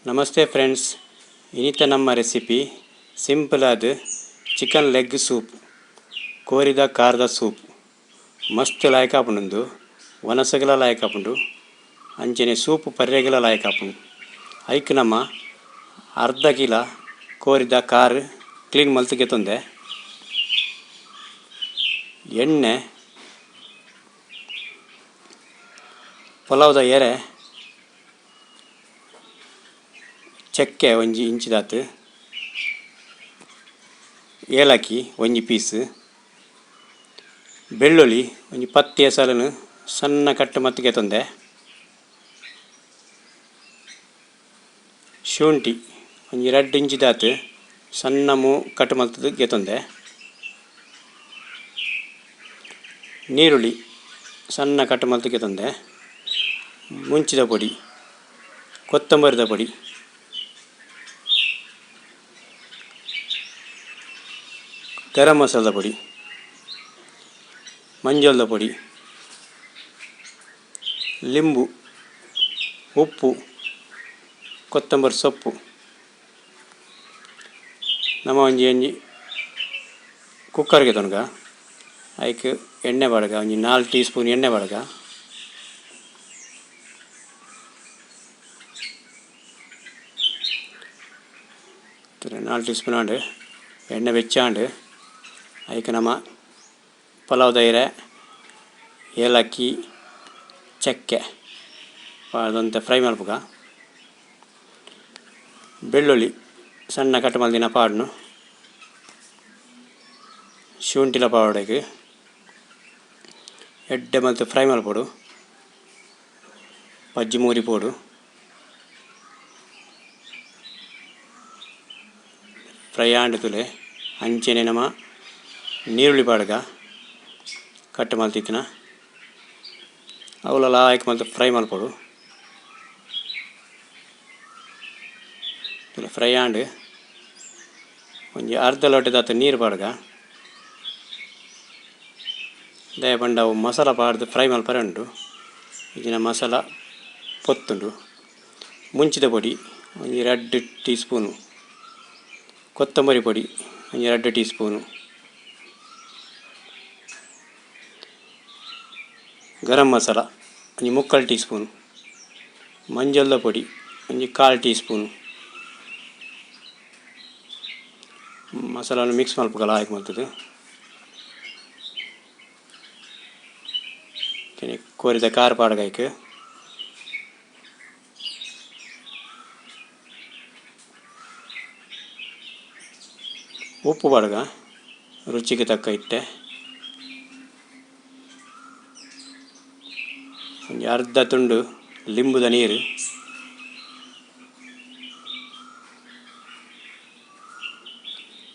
ನಮಸ್ತೆ ಫ್ರೆಂಡ್ಸ್, ಇನ್ನಿತ ನಮ್ಮ recipe simple ಆದ ಚಿಕನ್ ಲೆಗ್ ಸೂಪ್, ಕೋರಿದ ಕಾರದ ಸೂಪ್ ಮಸ್ತ್ ಲಾಯಕ್ ಆಪುಂಡು. ವನಸಗಲ ಲಾಯಕ್ ಆಪುಂಡು, ಅಂಚನೆ ಸೂಪ್ ಪರ್ರೆಗಲ ಲಾಯಕ್ ಆಪುಂಡು. ಐಕ್ ನಮ್ಮ ಅರ್ಧ ಕಿಲ ಕೋರಿದ ಕಾರ್ ಕ್ಲೀನ್ ಮಲ್ತಿಗೆ ತೊಂದೆ ಎಣ್ಣೆ, ಪಲಾವ್ದ ಎರೆ, ಚಕ್ಕೆ ಒಂಜಿ ಇಂಚಿದಾತು, ಏಲಕ್ಕಿ ಒಂಜಿ ಪೀಸ್, ಬೆಳ್ಳುಳ್ಳಿ ಒಂಜಿ 10 ಎಸಲನ್ನು ಸಣ್ಣ ಕಟ್ ಮತ್ತಿಗೆ ತೊಂದೆ, ಶುಂಠಿ ಒಂಜಿ 2 ಇಂಚಿದಾತು ಸಣ್ಣ ಕಟ್ ಮಲ್ತದು ಗೆತೊಂದೆ, ನೀರುಳ್ಳಿ ಸಣ್ಣ ಕಟ್ ಮಲ್ತು ಗೆತೊಂದೆ, ಮುಂಚಿದ ಪೊಡಿ, ಕೊತ್ತಂಬರಿದ ಪೊಡಿ, ಗರಂ ಮಸಾಲದ ಪೊಡಿ, ಮಂಜಳದ ಪೊಡಿ, ಲಿಂಬು, ಉಪ್ಪು, ಕೊತ್ತಂಬರಿ ಸೊಪ್ಪು. ನಮ್ಮ ಒಂಜಿ ಕುಕ್ಕರ್ಗೆ ತೊನಗ ಐಕ್ ಎಣ್ಣೆ ಬಾಡಗ ಒಂಜಿ 4 ಟೀ ಸ್ಪೂನ್ ಎಣ್ಣೆ ಬಾಡಗ, ನಾಲ್ಕು ಟೀ ಸ್ಪೂನ್ ಆಂಡ್ ಎಣ್ಣೆ ಬೆಚ್ಚಾಂಡ್ ಐಕ್ ನಮ್ಮ ಪಲಾವ್ದ ಎರೆ, ಏಲಕ್ಕಿ, ಚಕ್ಕೆ ಅದಂತೆ ಫ್ರೈ ಮಲ್ಪುಗ, ಬೆಳ್ಳುಳ್ಳಿ ಸಣ್ಣ ಕಟ್ ಮಲ್ದಿನ ಪಾಡ್ನು, ಶುಂಠಿಲ ಪಾವಡೆಗೆ ಎಡ್ಡೆ ಮಲ್ತು ಫ್ರೈ ಮಲ್ಪೊಡು, ಪಜ್ಜಿ ಮೂರಿ ಪೋಡು, ಫ್ರೈ ಆಂಡ್ ತುಲೆ ಅಂಚೆನೆ ನಮ್ಮ ನೀರುಳ್ಳಿ ಪಾಡ್ಗ ಕಟ್ ಮಲ್ತಿತ್ತಿನ ಅವಲ ಲಾಯ್ಕ್ ಮಲ್ತು ಫ್ರೈ ಮಲ್ಪೊಡು. ಫ್ರೈ ಆಂಡ್ ಒಂಜಿ ಅರ್ಧ ಲೋಟದಾತು ನೀರು ಪಾಡ್ಗ ದಯ ಪಂಡ ಅವು ಮಸಾಲ ಪಾಡ್ದು ಫ್ರೈ ಮಲ್ಪರೆ ಉಂಟು. ಇದನ್ನ ಮಸಾಲ ಪೊತ್ತುಂಡು, ಮುಂಚಿದ ಪೊಡಿ ಒಂಜಿ 2 ಟೀ ಸ್ಪೂನು, ಕೊತ್ತಂಬರಿ ಪೊಡಿ ಒಂಜಿ 2 ಟೀ ಸ್ಪೂನು, ಗರಂ ಮಸಾಲ ಒಂಜಿ 3/4 ಟೀ ಸ್ಪೂನು, ಮಂಜಳದ ಪೊಡಿ ಒಂಜಿ 1/4 ಟೀ ಸ್ಪೂನು. ಮಸಾಲನ್ನು ಮಿಕ್ಸ್ ಮಲ್ಪುಗ ಲಾಯಕ್ ಮಲ್ತದು. ಕೋರಿದ ಕಾರ್ ಪಾಡ್ಗೈಕ್ ಉಪ್ಪು ಪಾಡ್ಗ ರುಚಿಗೆ ತಕ್ಕ ಇಟ್ಟೆ, ಒಂಜಿ ಅರ್ಧ ತುಂಡು ಲಿಂಬುದ ನೀರು,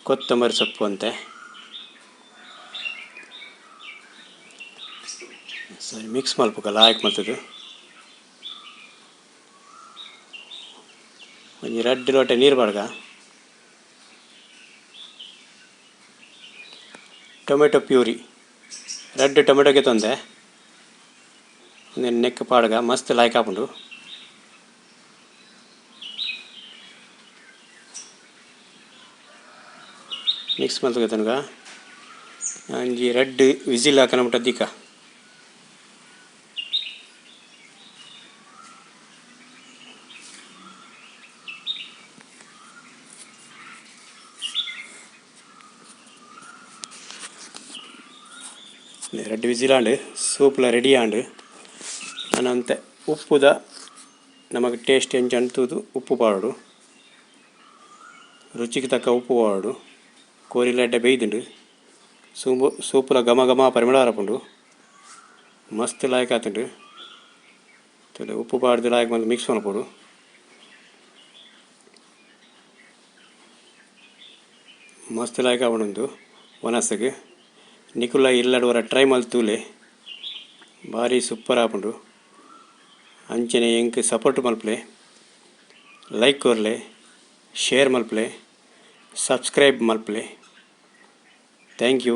ಕೊತ್ತಂಬರಿ ಸೊಪ್ಪು ಅಂತೆ ಸರಿ ಮಿಕ್ಸ್ ಮಲ್ಪುಗ ಲಾಯಕ್ ಮಲ್ತದು. ಒಂಜಿ 2 ಲೋಟ ನೀರು ಪಾಡ್ಗ ಟೊಮೆಟೊ ಪ್ಯೂರಿ 2 ಟೊಮೆಟೊಗೆ ತೊಂದೆ ನೆಕ್ ಪಾಡ್ಗ ಮಸ್ತ್ ಲಾಯ್ಕ್ ಆಪುಂಡು. ಮಿಕ್ಸ್ ಮಲ್ತುಗೆ ತನಕ ಒಂಜಿ 2 ವಿಸಿಲ್ ಹಾಕನ ಮುಟ್ಟ ದಿಕ್ಕ 2 ವಿಸಿಲ್ ಆಂಡ್ ಸೂಪ್ಲ ರೆಡಿ ಆಂಡ್ ಅನಂತೆ ಉಪ್ಪುದ ನಮಗೆ ಟೇಸ್ಟ್ ಎಂಚ ಅಂಟುದು ಉಪ್ಪು ಪಾಡು, ರುಚಿಗೆ ತಕ್ಕ ಉಪ್ಪು ಪಾಡು, ಕೋರಿಲ ಎಡ್ಡೆ ಬೇಯ್ದುಂಡು ಸೂಪುಲ ಘಮ ಘಮ ಪರಿಮಳ ಹರಪುಂಡು, ಮಸ್ತ್ ಲಾಯಕ್ ಆತುಂಡು. ಉಪ್ಪು ಪಾಡ್ದು ಲಾಯಕ್ ಮಲ್ತು ಮಿಕ್ಸ್ ಮಲ್ಪೊಡು. ಮಸ್ತ್ ಲಾಯಕ್ ಆಪುಂಡು ವನಸ್ಗೆ ನಿಕುಲ ಇಲ್ಲಡವರ ಟ್ರೈ ಮಲ್ತೂಲೆ ಭಾರಿ ಸೂಪರ್ ಆಪುಂಡು. ಅಂಚನೆ ಎಂಕ್ ಸಪೋರ್ಟ್ ಮಲ್ಪಲೆ, ಲೈಕ್ ಕೊರ್ಲೆ, ಶೇರ್ ಮಲ್ಪಲೆ, ಸಬ್ಸ್ಕ್ರೈಬ್ ಮಲ್ಪಲೆ. Thank you.